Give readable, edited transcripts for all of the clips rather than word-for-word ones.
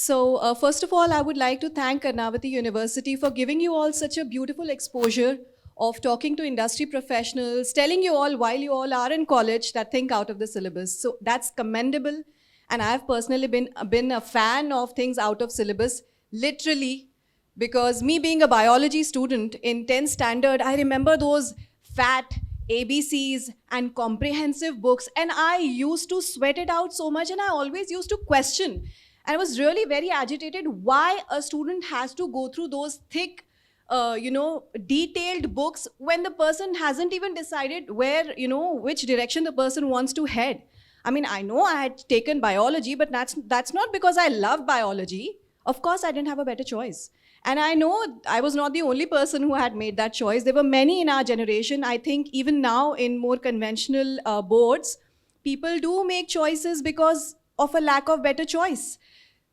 First of all, I would like to thank Karnavati University for giving you all such a beautiful exposure of talking to industry professionals, telling you all while you all are in college that think out of the syllabus. So that's commendable. And I've personally been a fan of things out of syllabus, literally, because me being a biology student in 10th standard, I remember those fat ABCs and comprehensive books, and I used to sweat it out so much, and I always used to question. I was really very agitated why a student has to go through those thick, detailed books when the person hasn't even decided where, which direction the person wants to head. I mean, I know I had taken biology, but that's not because I love biology. Of course, I didn't have a better choice. And I know I was not the only person who had made that choice. There were many in our generation. I think even now in more conventional boards, people do make choices because of a lack of better choice.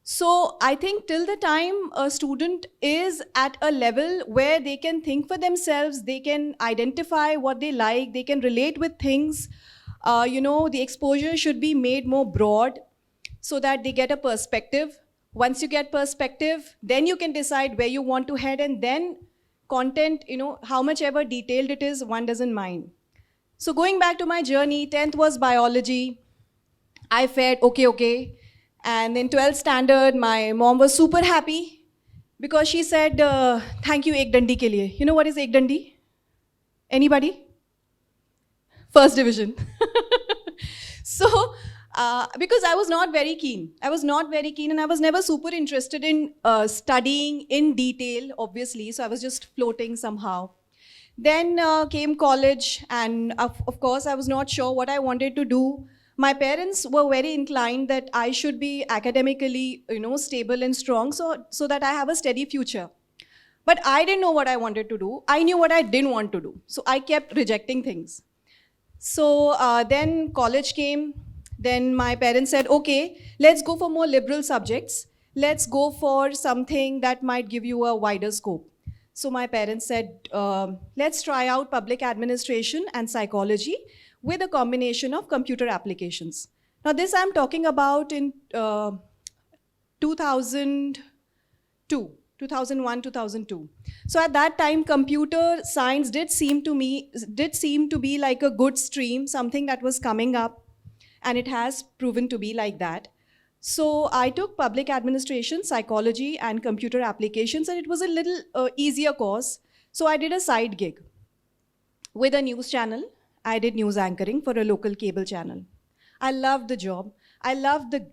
So I think till the time a student is at a level where they can think for themselves, they can identify what they like, they can relate with things, the exposure should be made more broad so that they get a perspective. Once you get perspective, then you can decide where you want to head, and then content, how much ever detailed it is, one doesn't mind. So going back to my journey, 10th was biology. I fared okay. And in 12th standard, my mom was super happy because she said, thank you ek dandi ke liye. You know what is ek dandi? Anybody? First division. So, because I was not very keen. I was not very keen, and I was never super interested in studying in detail, obviously. So I was just floating somehow. Then came college, and of course, I was not sure what I wanted to do. My parents were very inclined that I should be academically, stable and strong, so that I have a steady future. But I didn't know what I wanted to do. I knew what I didn't want to do. So I kept rejecting things. So then college came. Then my parents said, okay, let's go for more liberal subjects. Let's go for something that might give you a wider scope. So my parents said, let's try out public administration and psychology with a combination of computer applications. Now this I'm talking about in 2001, 2002. So at that time, computer science did seem to be like a good stream, something that was coming up, and it has proven to be like that. So I took public administration, psychology, and computer applications, and it was a little easier course. So I did a side gig with a news channel. I did news anchoring for a local cable channel. I loved the job. I loved the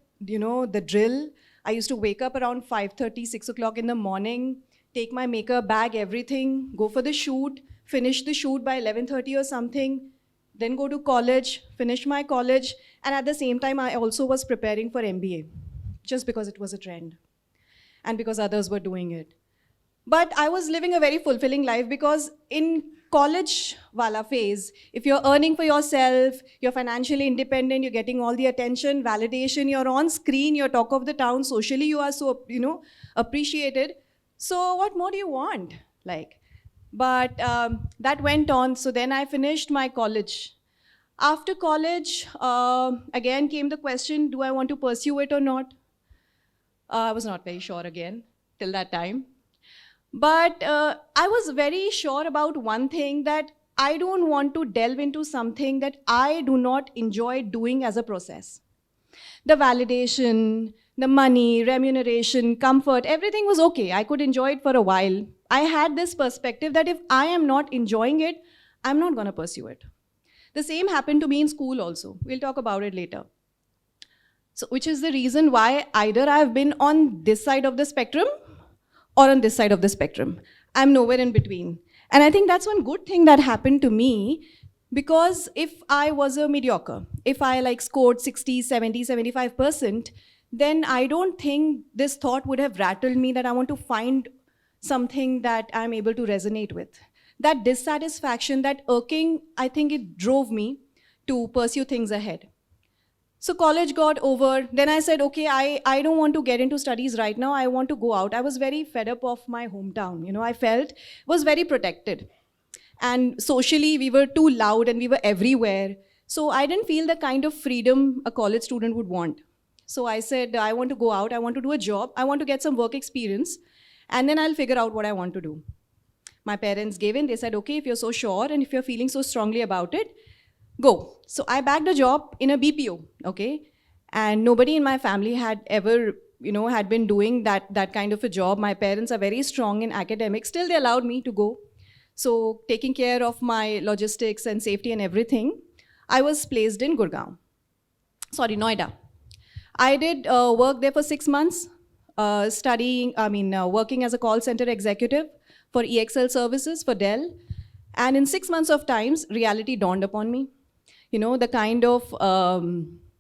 drill. I used to wake up around 5:30, 6 o'clock in the morning, take my makeup bag, everything, go for the shoot, finish the shoot by 11:30 or something, then go to college, finish my college, and at the same time, I also was preparing for MBA, just because it was a trend and because others were doing it. But I was living a very fulfilling life because in college wala phase, if you're earning for yourself, you're financially independent, you're getting all the attention, validation, you're on screen, you're talk of the town, socially you are so, appreciated. So what more do you want? But that went on. So then I finished my college. After college, again came the question, do I want to pursue it or not? I was not very sure again till that time. But I was very sure about one thing, that I don't want to delve into something that I do not enjoy doing as a process. The validation, the money, remuneration, comfort, everything was okay. I could enjoy it for a while. I had this perspective that if I am not enjoying it, I'm not going to pursue it. The same happened to me in school also. We'll talk about it later. So, which is the reason why either I've been on this side of the spectrum or on this side of the spectrum. I'm nowhere in between. And I think that's one good thing that happened to me, because if I was a mediocre, if I scored 60, 70, 75%, then I don't think this thought would have rattled me that I want to find something that I'm able to resonate with. That dissatisfaction, that irking, I think it drove me to pursue things ahead. So college got over. Then I said, okay, I don't want to get into studies right now. I want to go out. I was very fed up of my hometown. I felt was very protected. And socially, we were too loud and we were everywhere. So I didn't feel the kind of freedom a college student would want. So I said, I want to go out, I want to do a job, I want to get some work experience, and then I'll figure out what I want to do. My parents gave in. They said, okay, if you're so sure and if you're feeling so strongly about it, go. So I bagged a job in a BPO, okay? And nobody in my family had ever, had been doing that kind of a job. My parents are very strong in academics. Still, they allowed me to go. So taking care of my logistics and safety and everything, I was placed in Gurgaon. Sorry, Noida. I did work there for 6 months, working as a call center executive for EXL services for Dell. And in 6 months of times, reality dawned upon me. The kind of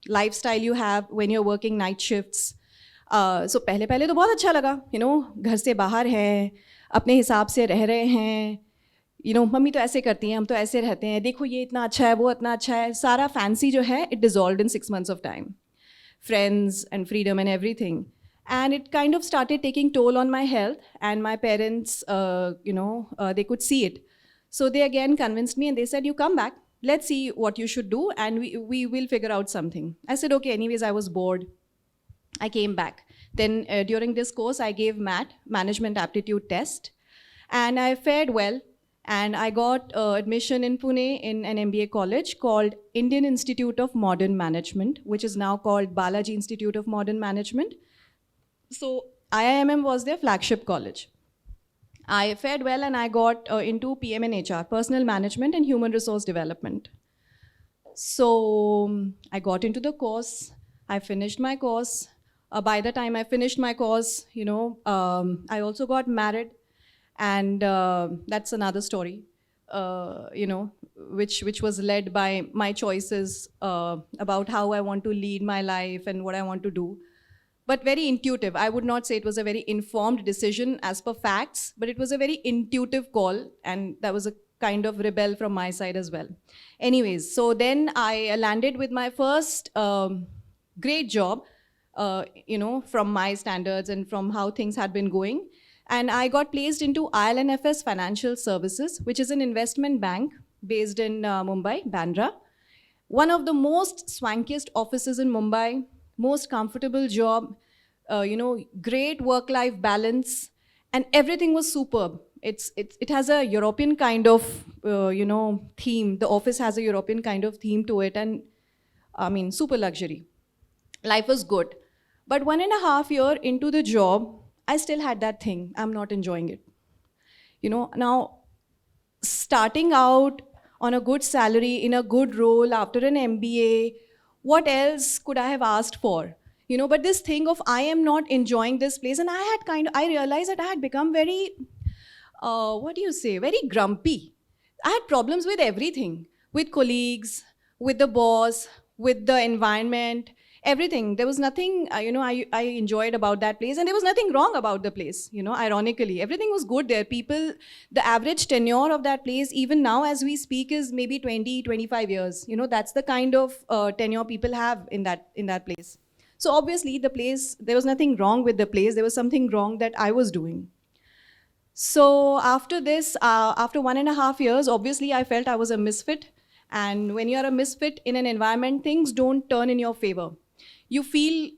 lifestyle you have when you're working night shifts. So पहले तो बहुत अच्छा लगा, घर से बाहर हैं, अपने हिसाब से रह रहे हैं, मम्मी तो ऐसे करती हैं, हम तो ऐसे रहते हैं, देखो ये इतना अच्छा है, वो इतना अच्छा है, सारा फैंसी जो है, it dissolved in 6 months of time. Friends and freedom and everything. And it kind of started taking toll on my health, and my parents, they could see it. So they again convinced me and they said, you come back, let's see what you should do and we will figure out something. I said, okay, anyways, I was bored. I came back. Then during this course, I gave MAT, Management Aptitude Test, and I fared well. And I got admission in Pune in an MBA college called Indian Institute of Modern Management, which is now called Balaji Institute of Modern Management. So IIMM was their flagship college. I fared well and I got into PM and HR, Personal Management and Human Resource Development. So I got into the course, I finished my course. By the time I finished my course, I also got married, and that's another story, which was led by my choices about how I want to lead my life and what I want to do. But very intuitive. I would not say it was a very informed decision as per facts, but it was a very intuitive call, and that was a kind of rebel from my side as well. Anyways, so then I landed with my first great job, from my standards and from how things had been going. And I got placed into ILNFS Financial Services, which is an investment bank based in Mumbai, Bandra. One of the most swankiest offices in Mumbai, most comfortable job, great work-life balance, and everything was superb. It has a European kind of, theme. The office has a European kind of theme to it, and super luxury. Life was good. But 1.5 years into the job, I still had that thing. I'm not enjoying it. Now, starting out on a good salary, in a good role, after an MBA, what else could I have asked for? But this thing of I am not enjoying this place, and I realized that I had become very, very grumpy. I had problems with everything, with colleagues, with the boss, with the environment, everything. There was nothing, I enjoyed about that place, and there was nothing wrong about the place, ironically. Everything was good there. People, the average tenure of that place, even now as we speak, is maybe 20, 25 years. That's the kind of tenure people have in that place. So obviously the place, there was nothing wrong with the place. There was something wrong that I was doing. So after this, after 1.5 years, obviously I felt I was a misfit. And when you're a misfit in an environment, things don't turn in your favor. You feel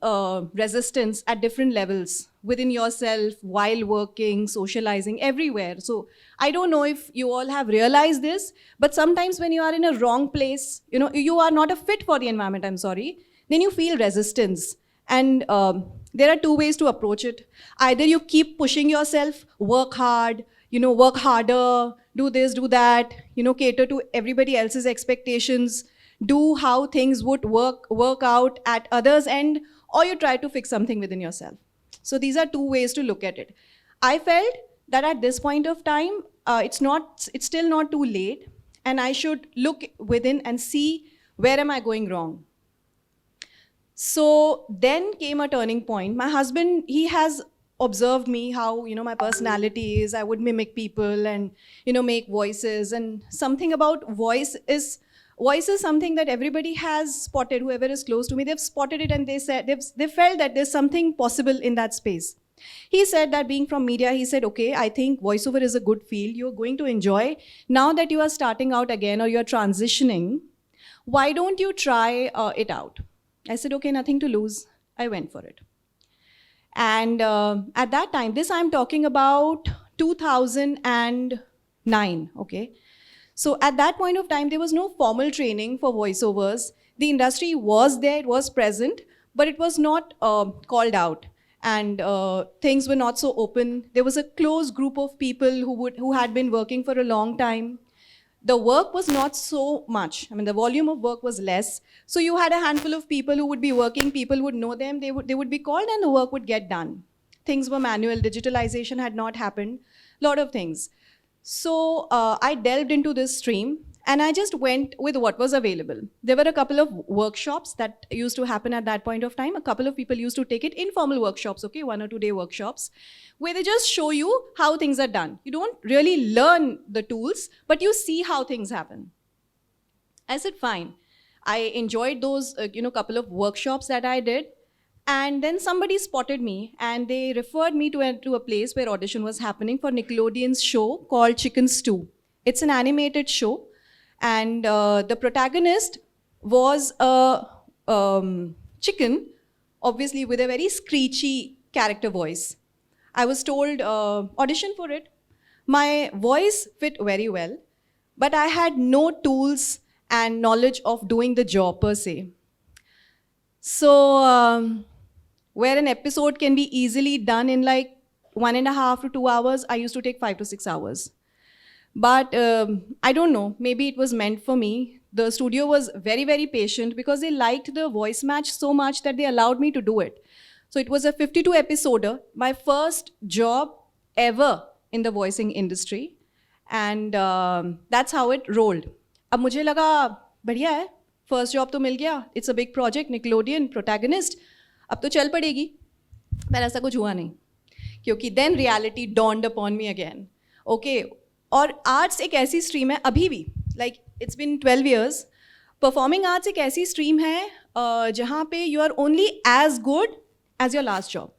resistance at different levels within yourself, while working, socializing, everywhere. So I don't know if you all have realized this, but sometimes when you are in a wrong place, you are not a fit for the environment, I'm sorry, then you feel resistance. And there are two ways to approach it. Either you keep pushing yourself, work hard, work harder, do this, do that, cater to everybody else's expectations, do how things would work out at others' end, or you try to fix something within yourself. So these are two ways to look at it. I felt that at this point of time, it's still not too late, and I should look within and see where am I going wrong. So then came a turning point. My husband, he has observed me, how my personality is. I would mimic people and make voices, and something about voice is something that everybody has spotted. Whoever is close to me, they've spotted it, and they felt that there's something possible in that space. He said that being from media, he said, okay, I think voiceover is a good field. You're going to enjoy. Now that you are starting out again, or you're transitioning, why don't you try it out? I said, okay, nothing to lose. I went for it. And at that time, this I'm talking about 2009, okay? So at that point of time, there was no formal training for voiceovers. The industry was there, it was present, but it was not called out. And things were not so open. There was a close group of people who had been working for a long time. The work was not so much. I mean, the volume of work was less. So you had a handful of people who would be working, people would know them, they would be called and the work would get done. Things were manual, digitalization had not happened, lot of things. So I delved into this stream and I just went with what was available. There were a couple of workshops that used to happen at that point of time. A couple of people used to take it, informal workshops, okay, 1 or 2 day workshops, where they just show you how things are done. You don't really learn the tools, but you see how things happen. I said, fine. I enjoyed those, couple of workshops that I did. And then somebody spotted me and they referred me to a place where audition was happening for Nickelodeon's show called Chicken Stew. It's an animated show. And the protagonist was a chicken, obviously with a very screechy character voice. I was told, audition for it. My voice fit very well, but I had no tools and knowledge of doing the job per se. So, where an episode can be easily done in like 1.5 to 2 hours, I used to take 5 to 6 hours. But I don't know, maybe it was meant for me. The studio was very, very patient because they liked the voice match so much that they allowed me to do it. So it was a 52 episoder, my first job ever in the voicing industry. And that's how it rolled. अब मुझे लगा बढ़िया है, first job तो मिल गया, it's a big project, Nickelodeon, protagonist, अब तो चल पड़ेगी. पर ऐसा कुछ हुआ नहीं, क्योंकि then reality dawned upon me again. Okay, और आर्ट्स एक ऐसी स्ट्रीम है अभी भी, like it's been 12 years, performing arts एक ऐसी स्ट्रीम है जहाँ पे you are only as good as your last job.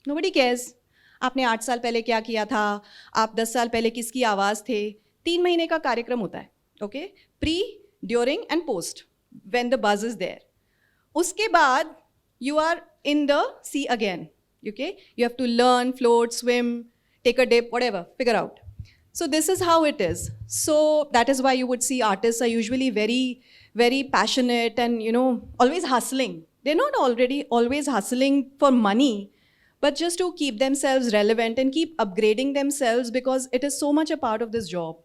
Nobody cares. आपने 8 साल पहले क्या किया था, आप 10 साल पहले किसकी आवाज़ थे. 3 महीने का कार्यक्रम होता है, okay? Pre, during and post, when the buzz is there. उसके बाद you are in the sea again, okay? You have to learn, float, swim, take a dip, whatever, figure out. So this is how it is. So that is why you would see artists are usually very, very passionate and, always hustling. They're not always hustling for money, but just to keep themselves relevant and keep upgrading themselves because it is so much a part of this job.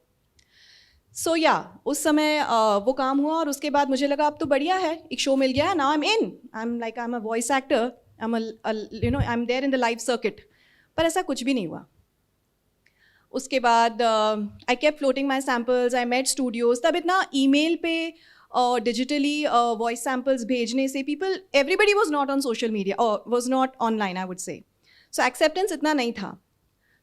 So yeah, उस समय वो काम हुआ और उसके बाद मुझे लगा अब तो बढ़िया है, एक शो मिल गया है, now I'm in. I'm a voice actor. I'm there in the live circuit. पर ऐसा कुछ भी नहीं हुआ. उसके बाद I kept floating my samples, I met studios. तब इतना email पे digitally voice samples भेजने से everybody was not on social media or was not online, I would say. So acceptance इतना नहीं था.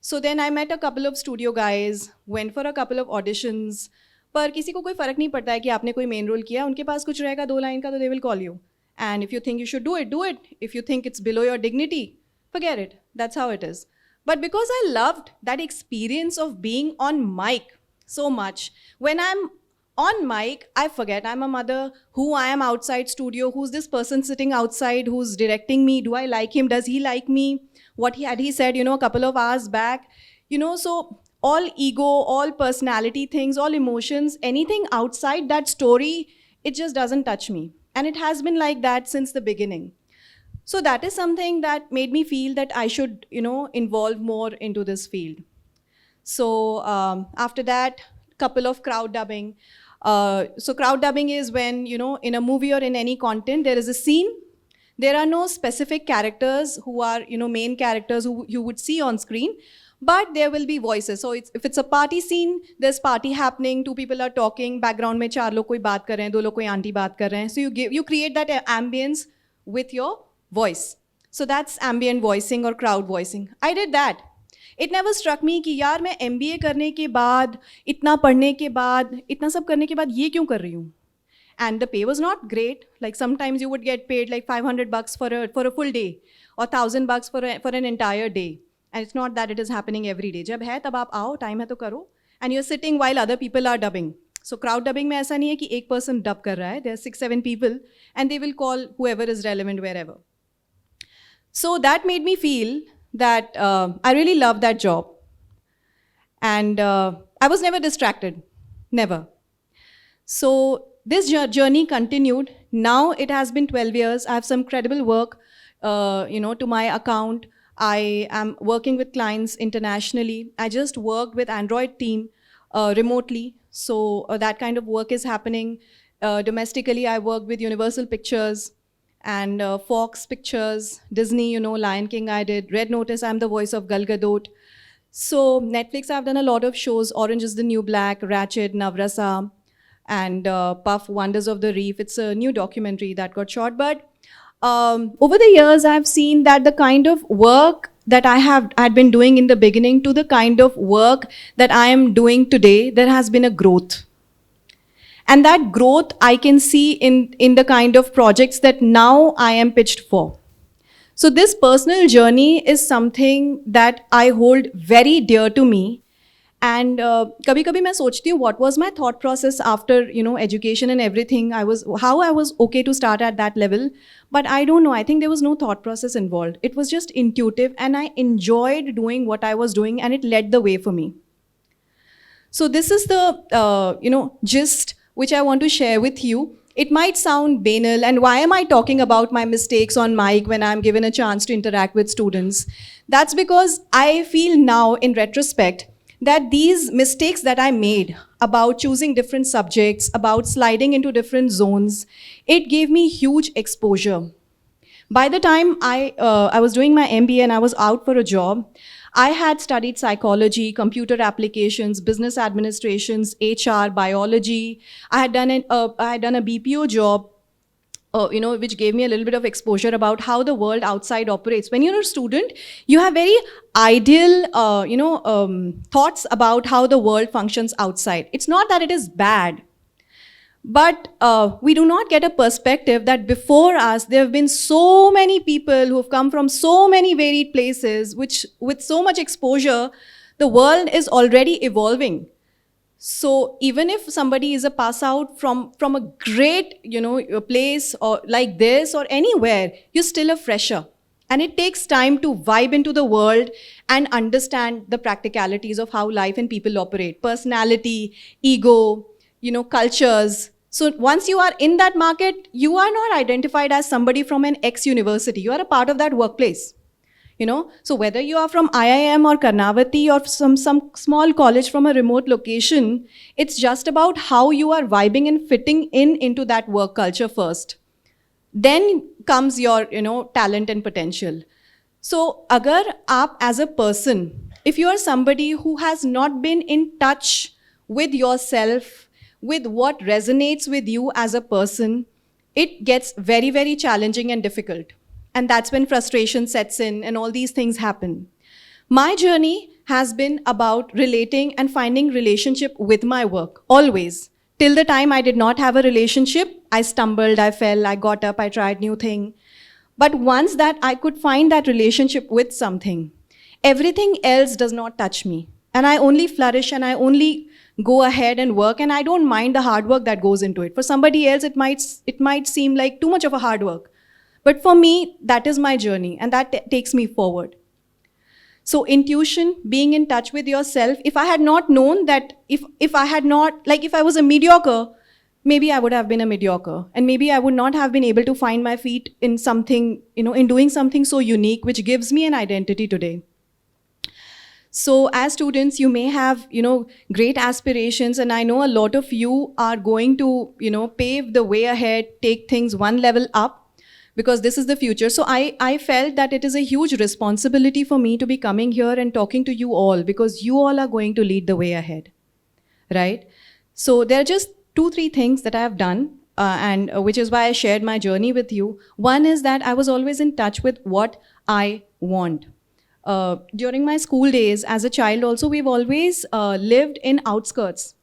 So then I met a couple of studio guys, went for a couple of auditions. पर किसी को कोई फ़र्क नहीं पड़ता है कि आपने कोई मेन रोल किया, उनके पास कुछ रहेगा 2 लाइन का तो they will call you. And if you think you should do it, do it. If you think it's below your dignity, forget it. That's how it is. But because I loved that experience of being on mic so much, when I'm on mic, I forget I'm a mother, who I am outside studio, who's this person sitting outside, who's directing me, do I like him, does he like me, what had he said, a couple of hours back, so all ego, all personality things, all emotions, anything outside that story, it just doesn't touch me. And it has been like that since the beginning. So that is something that made me feel that I should, involve more into this field. So after that, couple of crowd dubbing. So crowd dubbing is when, in a movie or in any content, there is a scene. There are no specific characters who are, main characters who you would see on screen, but there will be voices. So if it's a party scene, there's party happening, 2 people are talking, background में 4 लोग कोई बात कर रहे हैं, 2 लोग कोई aunty बात कर रहे हैं. So you create that ambience with your voice. So that's ambient voicing or crowd voicing. I did that. It never struck me कि यार मैं MBA करने के बाद, इतना पढ़ने के बाद, इतना सब करने के बाद ये क्यों कर रही हूँ? And the pay was not great. Like sometimes you would get paid like $500 for a full day or $1,000 for an entire day. And it's not that it is happening every day. जब है तब आप आओ, time है तो करो. And you're sitting while other people are dubbing. So crowd dubbing में ऐसा नहीं है कि एक person dub कर रहा है. There are 6-7 people and they will call whoever is relevant wherever. So that made me feel that I really loved that job. And I was never distracted, never. So this journey continued. Now it has been 12 years. I have some credible work, to my account. I am working with clients internationally. I just worked with Android team remotely. So that kind of work is happening. Domestically, I worked with Universal Pictures and Fox Pictures, Disney, Lion King I did, Red Notice, I'm the voice of Gal Gadot. So Netflix, I've done a lot of shows, Orange is the New Black, Ratchet, Navrasa, and Puff, Wonders of the Reef. It's a new documentary that got shot. But over the years, I've seen that the kind of work that had been doing in the beginning to the kind of work that I am doing today, there has been a growth. And that growth I can see in the kind of projects that now I am pitched for. So this personal journey is something that I hold very dear to me. And kabhi-kabhi मैं सोचती हूँ what was my thought process after education and everything. How I was okay to start at that level, but I don't know. I think there was no thought process involved. It was just intuitive, and I enjoyed doing what I was doing, and it led the way for me. So this is the gist which I want to share with you. It might sound banal, and why am I talking about my mistakes on mic when I'm given a chance to interact with students? That's because I feel now, in retrospect, that these mistakes that I made about choosing different subjects, about sliding into different zones, it gave me huge exposure. By the time I was doing my MBA and I was out for a job, I had studied psychology, computer applications, business administrations, HR, biology. I had done a BPO job, which gave me a little bit of exposure about how the world outside operates. When you're a student, you have very ideal, thoughts about how the world functions outside. It's not that it is bad, but we do not get a perspective that before us, there have been so many people who have come from so many varied places, which with so much exposure, the world is already evolving. So even if somebody is a pass out from a great, place or like this or anywhere, you're still a fresher. And it takes time to vibe into the world and understand the practicalities of how life and people operate. Personality, ego, cultures. So once you are in that market, you are not identified as somebody from an X university. You are a part of that workplace. So whether you are from IIM or Karnavati or some small college from a remote location, it's just about how you are vibing and fitting into that work culture first. Then comes your, talent and potential. So agar aap as a person, if you are somebody who has not been in touch with yourself, with what resonates with you as a person, it gets very, very challenging and difficult. And that's when frustration sets in and all these things happen. My journey has been about relating and finding relationship with my work, always. Till the time I did not have a relationship, I stumbled, I fell, I got up, I tried new thing. But once that I could find that relationship with something, everything else does not touch me. And I only flourish and I only go ahead and work, and I don't mind the hard work that goes into it. For somebody else, it might seem like too much of a hard work. But for me, that is my journey, and that takes me forward. So intuition, being in touch with yourself, if I had not known that, if I had not, like if I was a mediocre, maybe I would have been a mediocre. And maybe I would not have been able to find my feet in something, in doing something so unique, which gives me an identity today. So as students, you may have, great aspirations, and I know a lot of you are going to, pave the way ahead, take things one level up, because this is the future. So I felt that it is a huge responsibility for me to be coming here and talking to you all, because you all are going to lead the way ahead, right? So there are just 2-3 things that I have done, and which is why I shared my journey with you. One is that I was always in touch with what I want. During my school days, as a child also, we've always lived in outskirts.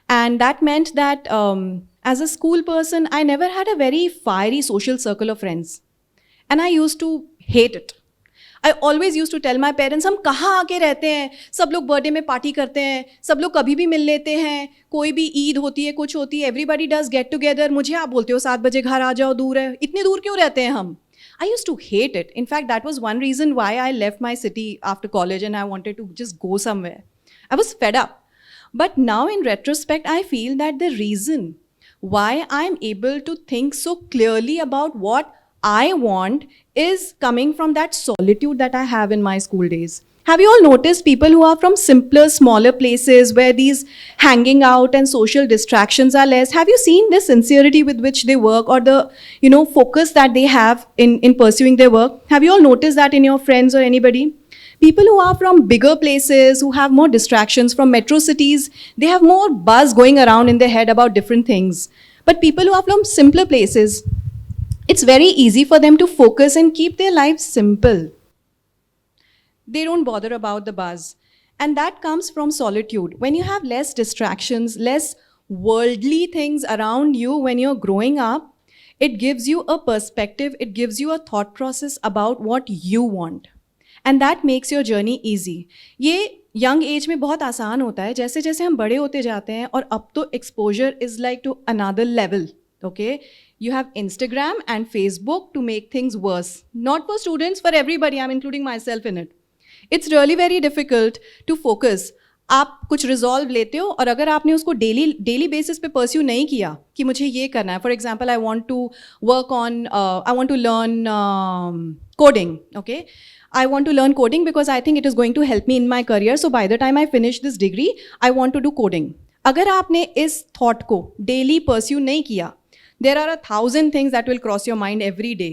And that meant that as a school person, I never had a very fiery social circle of friends. And I used to hate it. I always used to tell my parents, हम कहाँ आके रहते हैं, सब लोग birthday में party करते हैं, सब लोग कभी भी मिल लेते हैं, कोई भी ईद होती है, कुछ होती है, everybody does get together, मुझे आप बोलते हो 7 बजे घर आ जाओ, दूर है, इतनी दूर क्यों रहते हैं हम? I used to hate it. In fact, that was one reason why I left my city after college and I wanted to just go somewhere. I was fed up. But now, in retrospect, I feel that the reason why I'm able to think so clearly about what I want is coming from that solitude that I have in my school days. Have you all noticed people who are from simpler, smaller places where these hanging out and social distractions are less? Have you seen the sincerity with which they work or the focus that they have in pursuing their work? Have you all noticed that in your friends or anybody? People who are from bigger places, who have more distractions from metro cities, they have more buzz going around in their head about different things. But people who are from simpler places, it's very easy for them to focus and keep their lives simple. They don't bother about the buzz. And that comes from solitude. When you have less distractions, less worldly things around you when you're growing up, it gives you a perspective, it gives you a thought process about what you want. And that makes your journey easy. ये young age में बहुत आसान होता है. जैसे जैसे हम बड़े होते जाते हैं और अब तो exposure is like to another level. Okay? You have Instagram and Facebook to make things worse. Not for students, for everybody. I'm including myself in it. It's really very difficult to focus. आप कुछ resolve लेते हो और अगर आपने उसको daily basis पे pursue नहीं किया कि मुझे ये करना है, for example I want to work on, I want to learn coding, okay, I want to learn coding because I think it is going to help me in my career. So by the time I finish this degree, I want to do coding. अगर आपने इस thought को daily pursue नहीं किया, there are 1,000 things that will cross your mind every day.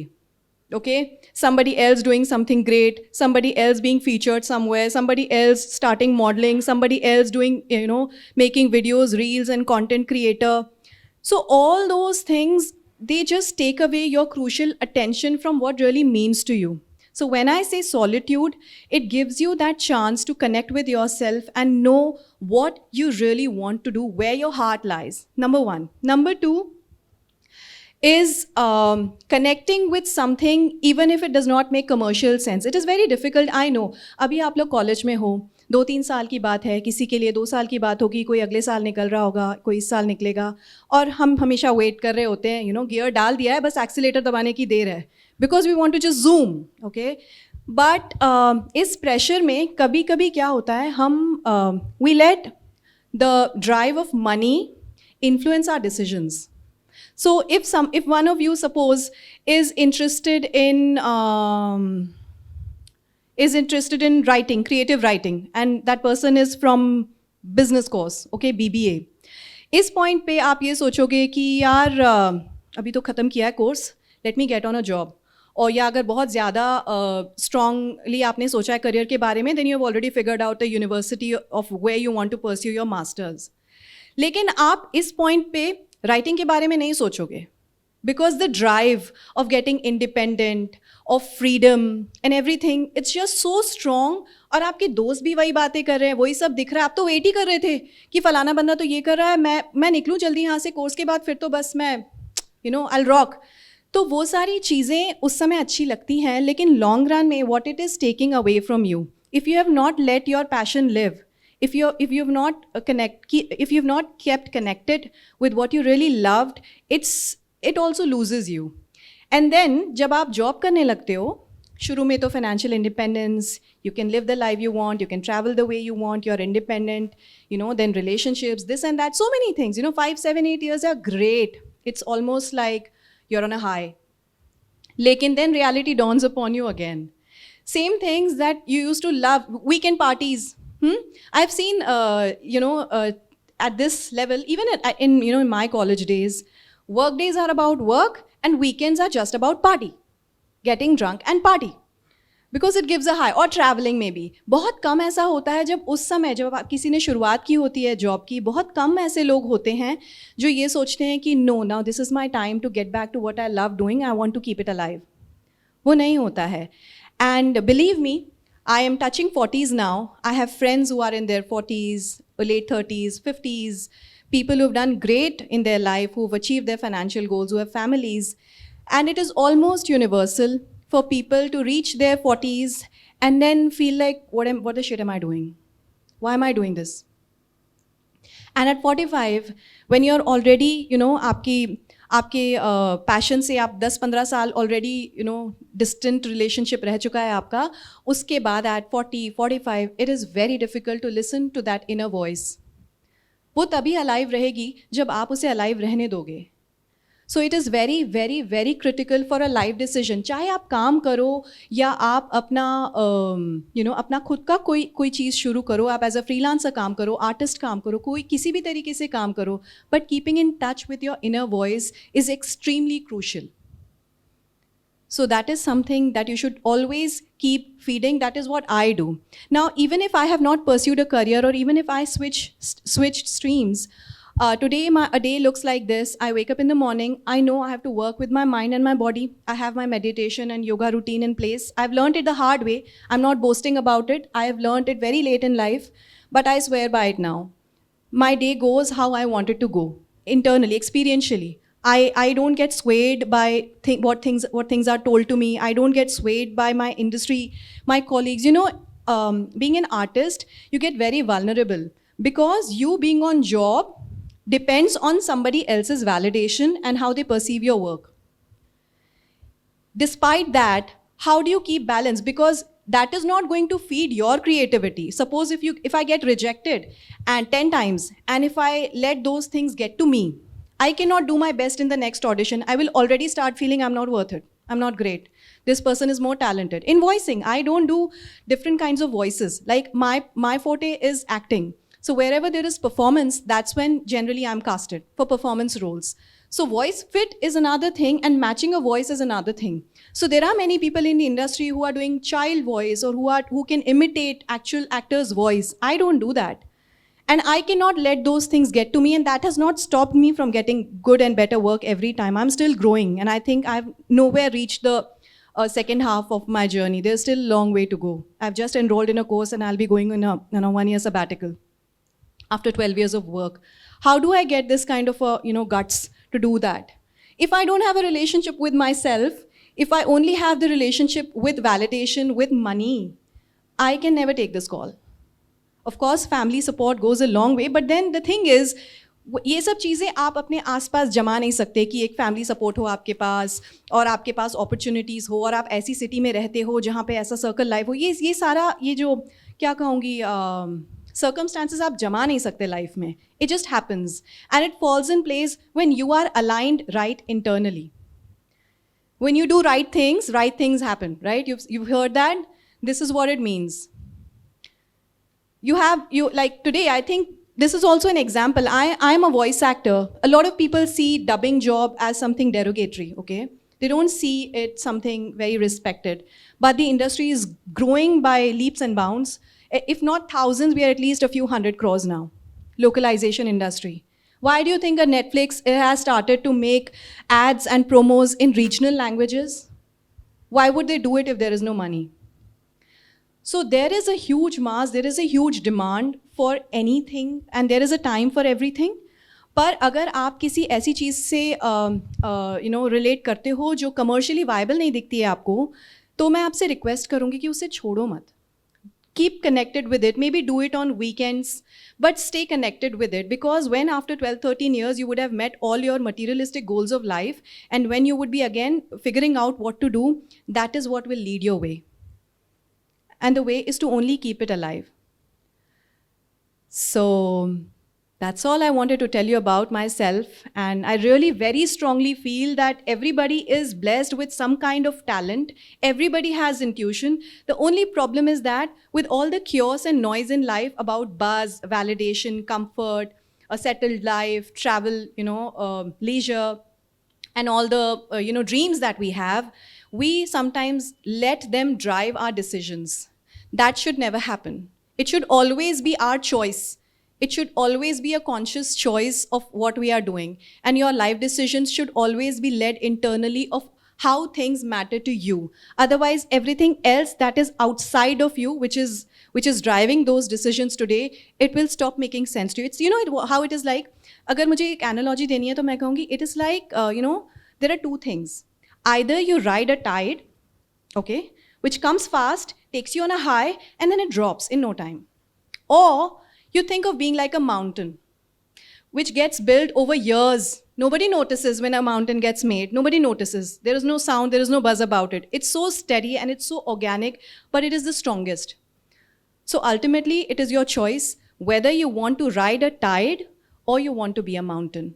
Okay? Somebody else doing something great, somebody else being featured somewhere, somebody else starting modeling, somebody else doing, making videos, reels and content creator. So all those things, they just take away your crucial attention from what really means to you. So when I say solitude, it gives you that chance to connect with yourself and know what you really want to do, where your heart lies. Number one. Number two is connecting with something even if it does not make commercial sense. It is very difficult, I know. अभी आप लोग college में हो, 2-3 साल की बात है, किसी के लिए 2 साल की बात होगी, कोई अगले साल निकल रहा होगा, कोई इस साल निकलेगा, और हम हमेशा वेट कर रहे होते हैं, गियर डाल दिया है, बस एक्सीलेटर दबाने की देर है, because we want to just zoom, okay? But इस प्रेशर में कभी कभी क्या होता है, हम we let the drive of money influence our decisions. So if one of you, suppose, is interested in writing, creative writing, and that person is from business course, okay, BBA. इस point पे आप ये सोचोगे कि यार अभी तो ख़त्म किया है course, let me get on a job. और या अगर बहुत ज़्यादा strongly आपने सोचा है करियर के बारे में, then you have already figured out the university of where you want to pursue your masters. लेकिन आप इस point पे राइटिंग के बारे में नहीं सोचोगे, because the drive of getting independent, of freedom and everything, it's just so strong. और आपके दोस्त भी वही बातें कर रहे हैं, वही सब दिख रहा है, आप तो वेट ही कर रहे थे कि फलाना बंदा तो ये कर रहा है, मैं निकलूँ जल्दी यहाँ से कोर्स के बाद, फिर तो बस मैं I'll rock. तो वो सारी चीज़ें उस समय अच्छी लगती हैं, लेकिन लॉन्ग रन में what it is taking away from you, if you have not let your passion live, if you've not kept connected with what you really loved, it also loses you. And then जब आप job करने लगते हो, शुरू में तो financial independence, you can live the life you want, you can travel the way you want, you're independent, then relationships, this and that, so many things, 5, 7, 8 years are great. It's almost like you're on a high. Lekin then reality dawns upon you again. Same things that you used to love, weekend parties. I've seen, at this level, even in my college days, work days are about work and weekends are just about party, getting drunk and party. Because it gives a high. और traveling में भी बहुत कम ऐसा होता है, जब उस समय जब किसी ने शुरुआत की होती है जॉब की, बहुत कम ऐसे लोग होते हैं जो ये सोचते हैं कि no, now this is my time to get back to what I love doing, I want to keep it alive. वो नहीं होता है. And believe me, I am touching 40s now. I have friends who are in their 40s, late 30s, 50s, people who have done great in their life, who have achieved their financial goals, who have families. And it is almost universal for people to reach their 40s and then feel like, what the shit am I doing? Why am I doing this? And at 45, when you're already, आपके passion से आप 10-15 साल already distant relationship रह चुका है आपका, उसके बाद at 40-45 it is very difficult to listen to that inner voice. वो तभी अलाइव रहेगी जब आप उसे अलाइव रहने दोगे. So it is very very very critical for a life decision. चाहे आप काम करो या आप अपना अपना खुद का कोई चीज़ शुरू करो, आप एज अ फ्रीलांसर काम करो, आर्टिस्ट काम करो, कोई किसी भी तरीके से काम करो, but keeping in touch with your inner voice is extremely crucial. So that is something that you should always keep feeding. That is what I do. Now, even if I have not pursued a career, or even if I switched streams, today a day looks like this. I wake up in the morning. I know I have to work with my mind and my body. I have my meditation and yoga routine in place. I've learned it the hard way. I'm not boasting about it. I have learned it very late in life, but I swear by it now. My day goes how I want it to go, internally, experientially. I don't get swayed by what things are told to me. I don't get swayed by my industry, my colleagues. Being an artist, you get very vulnerable because you being on job depends on somebody else's validation and how they perceive your work. Despite that, how do you keep balance? Because that is not going to feed your creativity. Suppose if I get rejected and 10 times, and if I let those things get to me, I cannot do my best in the next audition. I will already start feeling I'm not worth it. I'm not great. This person is more talented. In voicing, I don't do different kinds of voices. Like my forte is acting. So wherever there is performance, that's when generally I'm casted for performance roles. So voice fit is another thing, and matching a voice is another thing. So there are many people in the industry who are doing child voice, or who can imitate actual actor's voice. I don't do that. And I cannot let those things get to me, and that has not stopped me from getting good and better work every time. I'm still growing, and I think I've nowhere reached the second half of my journey. There's still a long way to go. I've just enrolled in a course, and I'll be going in a 1-year sabbatical after 12 years of work. How do I get this kind of guts to do that? If I don't have a relationship with myself, if I only have the relationship with validation, with money, I can never take this call. Of course, family support goes a long way, but then the thing is, ये सब चीज़ें आप अपने आसपास जमा नहीं सकते कि एक फैमिली सपोर्ट हो आपके पास, और आपके पास अपॉर्चुनिटीज़ हो, और आप ऐसी सिटी में रहते हो जहाँ पे ऐसा सर्कल लाइफ हो. ये सारा ये जो क्या कहूँगी circumstances आप जमा नहीं सकते लाइफ में. It just happens, and it falls in place when you are aligned right internally. When you do right things happen, right? You've heard that. This is what it means. You like today, I think this is also an example. I'm a voice actor. A lot of people see dubbing job as something derogatory, okay? They don't see it something very respected. But the industry is growing by leaps and bounds. If not thousands, we are at least a few hundred crores now. Localization industry. Why do you think a Netflix has started to make ads and promos in regional languages? Why would they do it if there is no money? So there is a huge mass, there is a huge demand for anything, and there is a time for everything. पर अगर आप किसी ऐसी चीज़ से relate करते हो जो commercially viable नहीं दिखती है आपको, तो मैं आपसे रिक्वेस्ट करूँगी कि उसे छोड़ो मत. Keep connected with it. Maybe do it on weekends, but stay connected with it, because when after 12-13 years you would have met all your materialistic goals of life, and when you would be again figuring out what to do, that is what will lead your way. And the way is to only keep it alive. So that's all I wanted to tell you about myself. And I really very strongly feel that everybody is blessed with some kind of talent. Everybody has intuition. The only problem is that with all the chaos and noise in life about buzz, validation, comfort, a settled life, travel, leisure, and all the dreams that we have, we sometimes let them drive our decisions. That should never happen. It should always be our choice. It should always be a conscious choice of what we are doing. And your life decisions should always be led internally of how things matter to you. Otherwise, everything else that is outside of you, which is driving those decisions today, it will stop making sense to you. It's how it is like. अगर मुझे एक analogy देनी है तो मैं कहूँगी, it is like there are two things. Either you ride a tide, okay, which comes fast, takes you on a high, and then it drops in no time. Or you think of being like a mountain, which gets built over years, Nobody notices when a mountain gets made. Nobody notices. There is no sound, there is no buzz about it. It's so steady and it's so organic, but it is the strongest. So ultimately, it is your choice whether you want to ride a tide or you want to be a mountain.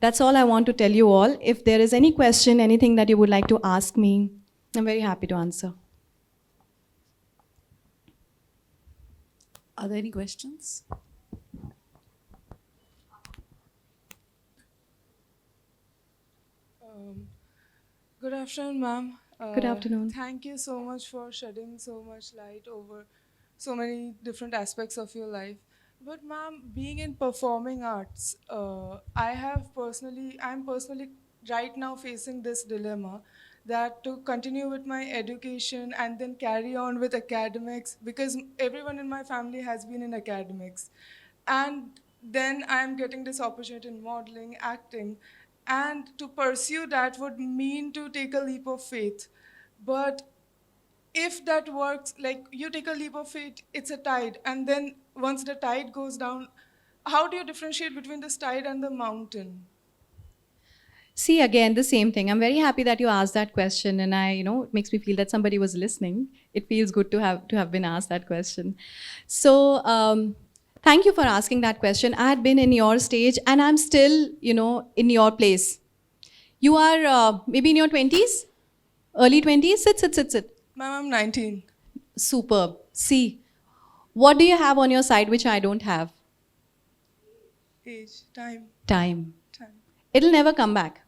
That's all I want to tell you all. If there is any question, anything that you would like to ask me, I'm very happy to answer. Are there any questions? Good afternoon, ma'am. Good afternoon. Thank you so much for shedding so much light over so many different aspects of your life. But, ma'am, being in performing arts, I'm personally right now facing this dilemma that to continue with my education and then carry on with academics because everyone in my family has been in academics. And then I'm getting this opportunity in modeling, acting, and to pursue that would mean to take a leap of faith. But if that works, like you take a leap of faith, it's a tide, and then once the tide goes down, how do you differentiate between this tide and the mountain? See, again, the same thing. I'm very happy that you asked that question, and it makes me feel that somebody was listening. It feels good to have been asked that question. So, thank you for asking that question. I had been in your stage, and I'm still, in your place. You are maybe in your 20s, early 20s. Sit. Ma'am, I'm 19. Superb. See, what do you have on your side which I don't have? Age, time, Time. time. It'll never come back.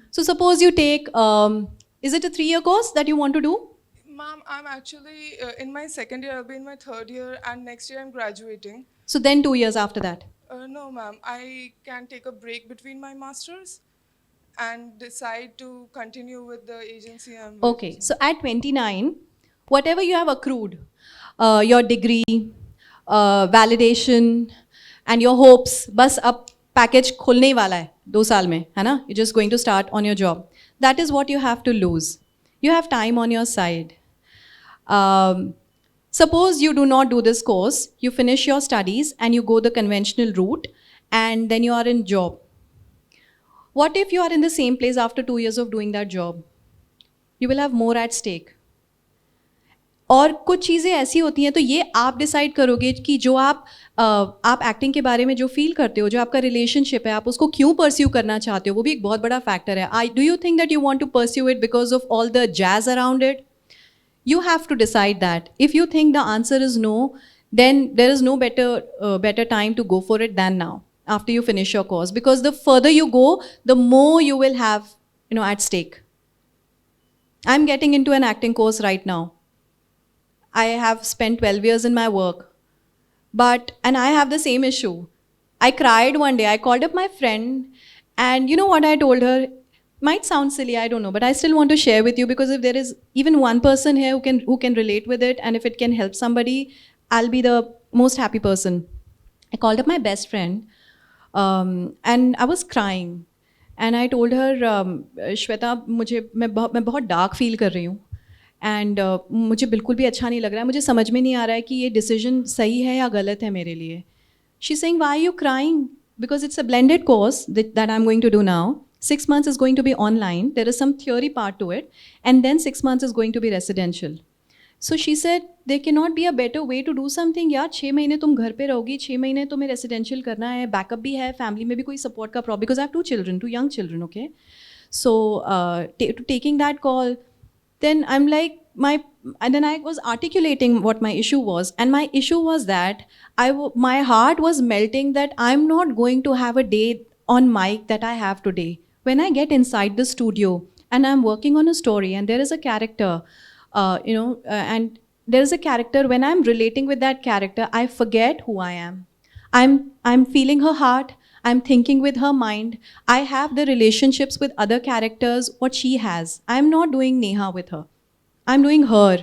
So suppose you take, is it a 3-year course that you want to do? Ma'am, I'm actually in my second year, I'll be in my third year, and next year I'm graduating. So then 2 years after that. No, ma'am, I can take a break between my masters and decide to continue with the agency I'm with. Okay, so at 29, whatever you have accrued, your degree, validation, and your hopes, बस अब package खुलने ही वाला है 2 साल में, है ना? You're just going to start on your job. That is what you have to lose. You have time on your side. Suppose you do not do this course, you finish your studies and you go the conventional route, and then you are in job. What if you are in the same place after 2 years of doing that job? You will have more at stake. और कुछ चीज़ें ऐसी होती हैं तो ये आप decide करोगे कि जो आप एक्टिंग के बारे में जो फील करते हो, जो आपका रिलेशनशिप है, आप उसको क्यों परस्यू करना चाहते हो, वो भी एक बहुत बड़ा फैक्टर है. Do you think that you want to pursue it because of all the jazz around it? You have to decide that. If you think the answer is no, then there is no better time to go for it than now, after you finish your course. Because the further you go, the more you will have, at stake. I'm getting into an acting course right now. I have spent 12 years in my work. And I have the same issue. I cried one day. I called up my friend, and you know what I told her? Might sound silly, I don't know, but I still want to share with you because if there is even one person here who can relate with it, and if it can help somebody, I'll be the most happy person. I called up my best friend, and I was crying, and I told her, Shweta, मैं बहुत dark feel कर रही हूँ, and मुझे बिल्कुल भी अच्छा नहीं लग रहा है, मुझे समझ में नहीं आ रहा है कि ये decision सही है या गलत है मेरे लिए. She's saying, why are you crying? Because it's a blended course that I'm going to do now. 6 months is going to be online. There is some theory part to it. And then 6 months is going to be residential. So she said, there cannot be a better way to do something. यार 6 महीने तुम घर पे रहोगी, 6 महीने तुम्हें residential करना है, backup भी है, family में भी कोई support का problem. Because I have 2 children, 2 young children, okay? So taking that call, then I'm like, and then I was articulating what my issue was. And my issue was that my heart was melting that I'm not going to have a day on mic that I have today. When I get inside the studio and I'm working on a story and there is a character, and there is a character, when I'm relating with that character, I forget who I am. I'm feeling her heart. I'm thinking with her mind. I have the relationships with other characters, what she has. I'm not doing Neha with her. I'm doing her.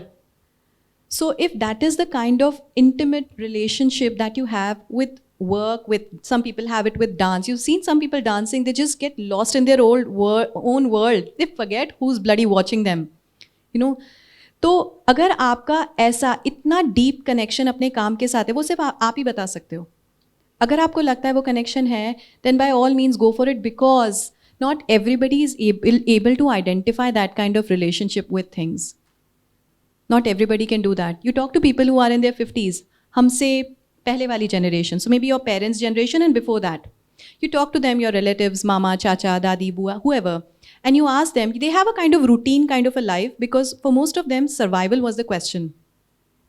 So if that is the kind of intimate relationship that you have with work, with some people have it with dance. You've seen some people dancing, they just get lost in their own world. They forget who's bloody watching them. तो अगर आपका ऐसा इतना deep connection अपने काम के साथ है, वो सिर्फ आप ही बता सकते हो. अगर आपको लगता है वो कनेक्शन है, then by all means go for it, because Not everybody is able to identify that kind of relationship with things. Not everybody can do that. You talk to people who are in their 50s, हमसे पहले वाली generation, so maybe your parents' generation and before that. You talk to them, your relatives, mama, chacha, dadi, bua, whoever, and you ask them, they have a kind of routine kind of a life because for most of them, survival was the question.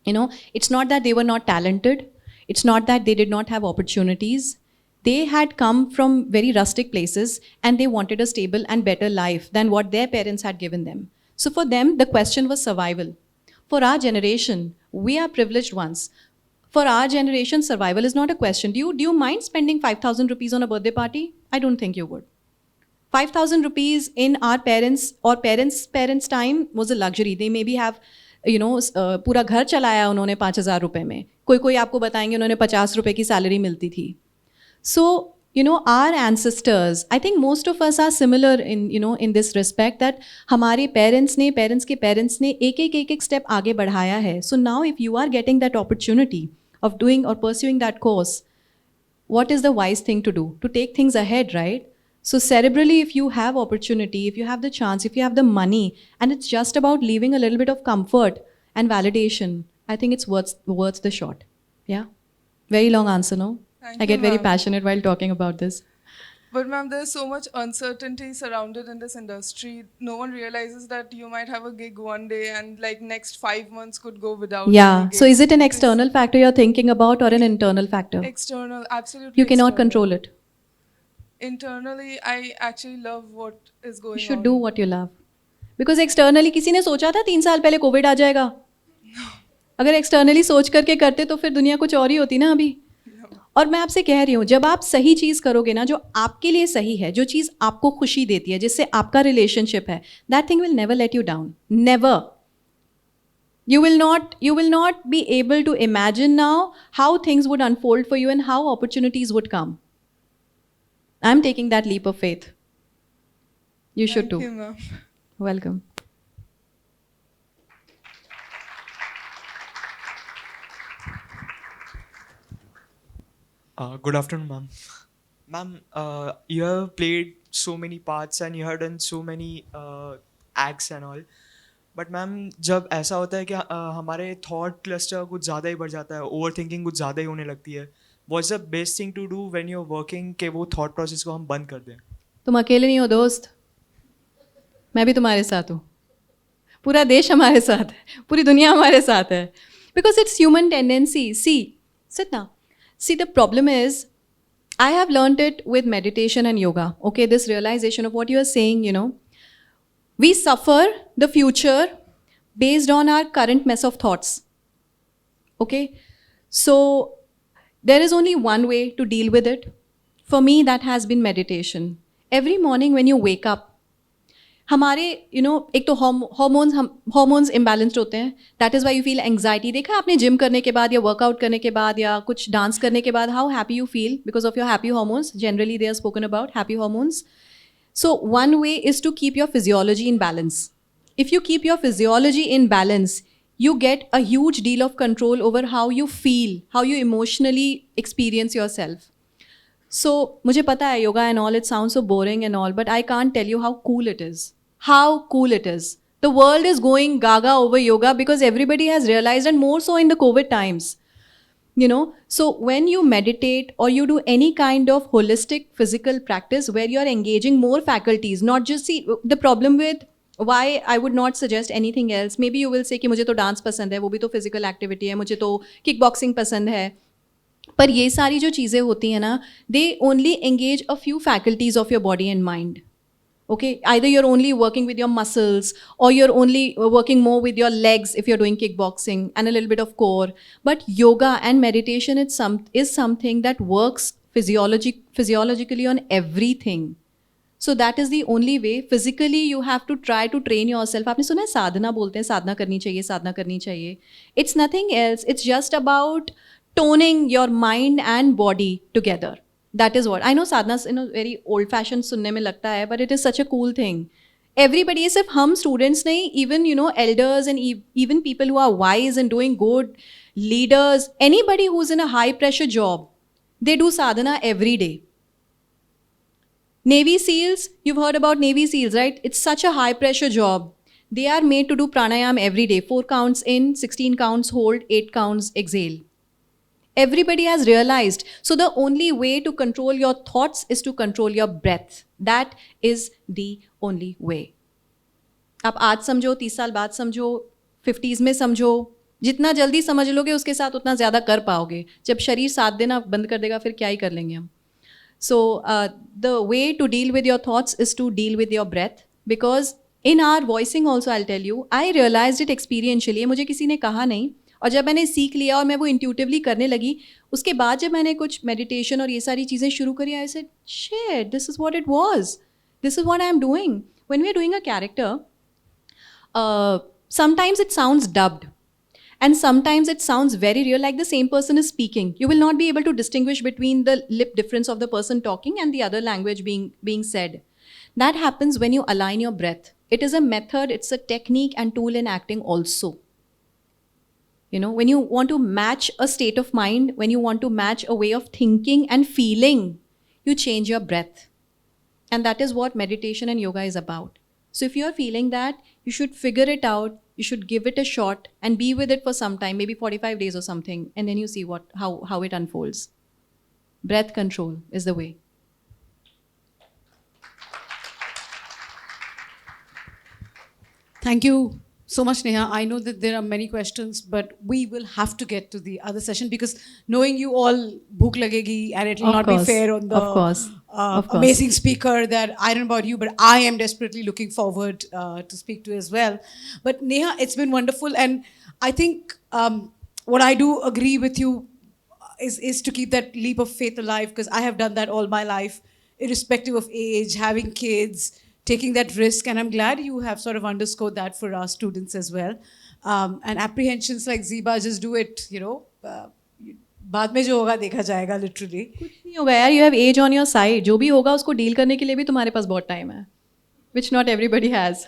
You know, it's not that they were not talented. It's not that they did not have opportunities. They had come from very rustic places and they wanted a stable and better life than what their parents had given them. So for them, the question was survival. For our generation, we are privileged ones. For our generation, survival is not a question. Do you mind spending 5,000 rupees on a birthday party? I don't think you would. 5,000 rupees in our parents' or parents' time was a luxury. They maybe have, पूरा घर चलाया उन्होंने 5,000 रुपए में. कोई आपको बताएंगे उन्होंने 50 रुपए की सैलरी मिलती थी. So, our ancestors, I think most of us are similar in this respect that हमारे parents के parents ने एक step आगे बढ़ाया है. So now if you are getting that opportunity of doing or pursuing that course, what is the wise thing to do? To take things ahead, right? So cerebrally, if you have opportunity, if you have the chance, if you have the money, and it's just about leaving a little bit of comfort and validation, I think it's worth the shot. Yeah? Very long answer, no? Thank I get you, very ma'am. passionate while talking about this. But ma'am, there's so much uncertainty surrounded in this industry. No one realizes that you might have a gig one day and like next 5 months could go without Yeah. any So gig. is it an This external factor you're thinking about or an internal factor? external, absolutely You cannot external. control it. Internally, I actually love what is going You on. should do what you love. Because externally किसी ने सोचा था 3 साल पहले Covid आ जाएगा? अगर externally सोच करके करते तो फिर दुनिया कुछ और ही होती ना अभी. और मैं आपसे कह रही हूँ जब आप सही चीज़ करोगे ना जो आपके लिए सही है, जो चीज़ आपको खुशी देती है, जिससे आपका रिलेशनशिप है, that thing will never let you down. Never. You will not be able to imagine now how things would unfold for you and how opportunities would come. I'm taking that leap of faith. You should Thank too. you, ma'am. Welcome. Good afternoon, ma'am. Ma'am, you have played so many parts and you have done so many acts and all. But ma'am जब ऐसा होता है कि हमारे thought cluster कुछ ज़्यादा ही बढ़ जाता है, ओवर थिंकिंग कुछ ज़्यादा ही होने लगती है, what's the best thing to do when you are working कि वो थॉट प्रोसेस को हम बंद कर दें? तुम अकेले नहीं हो दोस्त, मैं भी तुम्हारे साथ हूँ. पूरा देश हमारे साथ है, पूरी दुनिया हमारे साथ है. Because it's human tendency. Sit now. See, the problem is, I have learned it with meditation and yoga. Okay, this realization of what you are saying, we suffer the future based on our current mess of thoughts. Okay, so there is only one way to deal with it. For me, that has been meditation. Every morning when you wake up, हमारे एक तो hormones imbalanced होते हैं. That is why you feel anxiety. देखा आपने gym करने के बाद या वर्कआउट करने के बाद या कुछ डांस करने के बाद how happy you feel because of your happy hormones. Generally they are spoken about happy hormones. So one way is to keep your physiology in balance. If you keep your physiology in balance, you get a huge deal of control over how you feel, how you emotionally experience yourself. So मुझे पता है yoga and all, it sounds so boring and all, but I can't tell you how cool it is. How cool it is. The world is going gaga over yoga because everybody has realized, and more so in the COVID times. So when you meditate or you do any kind of holistic physical practice where you are engaging more faculties, not just see the problem with why I would not suggest anything else. Maybe you will say कि मुझे तो dance पसंद है, वो भी तो physical activity है, मुझे तो किक बॉक्सिंग पसंद है. पर ये सारी जो चीज़ें होती हैं ना, they only engage a few faculties of your body and mind. Okay, either you're only working with your muscles or you're only working more with your legs if you're doing kickboxing and a little bit of core. But yoga and meditation is something that works physiologically on everything. So that is the only way. Physically you have to try to train yourself. आपने सुना है साधना बोलते हैं, साधना करनी चाहिए. It's nothing else. It's just about toning your mind and body together. That is what I know. Sadhana's very old fashioned सुनने में लगता है, but it is such a cool thing. Everybody, सिर्फ हम students नहीं, even elders and even people who are wise and doing good, leaders, anybody who's in a high pressure job, they do sadhana every day. Navy SEALs, you've heard about Navy SEALs, right? It's such a high pressure job. They are made to do pranayam every day. 4 counts in, 16 counts hold, 8 counts exhale. Everybody has realized. So the only way to control your thoughts is to control your breath. That is the only way. आप आज समझो, 30 साल बाद समझो, 50s में समझो, जितना जल्दी समझ लोगे उसके साथ उतना ज़्यादा कर पाओगे. जब शरीर साथ देना बंद कर देगा फिर क्या ही कर लेंगे हम. So the way to deal with your thoughts is to deal with your breath, because in our voicing also, I'll tell you, I realized it experientially. मुझे किसी ने कहा नहीं, और जब मैंने सीख लिया और मैं वो इंट्यूटिवली करने लगी, उसके बाद जब मैंने कुछ मेडिटेशन और ये सारी चीज़ें शुरू करी, I said, shit, this is what it was. This is what I'm doing. When we're doing a character, sometimes it sounds dubbed. And sometimes it sounds very real, like the same person is speaking. You will not be able to distinguish between the lip difference of the person talking and the other language being said. That happens when you align your breath. It is a method, it's a technique and tool in acting also. You know, when you want to match a state of mind, when you want to match a way of thinking and feeling, you change your breath. And that is what meditation and yoga is about. So if you're feeling that, you should figure it out. You should give it a shot and be with it for some time, maybe 45 days or something, and then you see how it unfolds. Breath control is the way. Thank you so much, Neha. I know that there are many questions, but we will have to get to the other session because knowing you all, bhook lagegi, and it will Of not course. be fair on the Of course. Of course. amazing speaker that I don't know about you, but I am desperately looking forward to speak to as well. But Neha, it's been wonderful, and I think what I do agree with you is to keep that leap of faith alive, because I have done that all my life, irrespective of age, having kids, taking that risk, and I'm glad you have sort of underscored that for our students as well. And apprehensions like Ziba, just do it, you know. बाद में जो होगा देखा जाएगा literally. कुछ नहीं होगा यार, you have age on your side. जो भी होगा उसको डील करने के लिए भी तुम्हारे पास बहुत टाइम है, which not everybody has.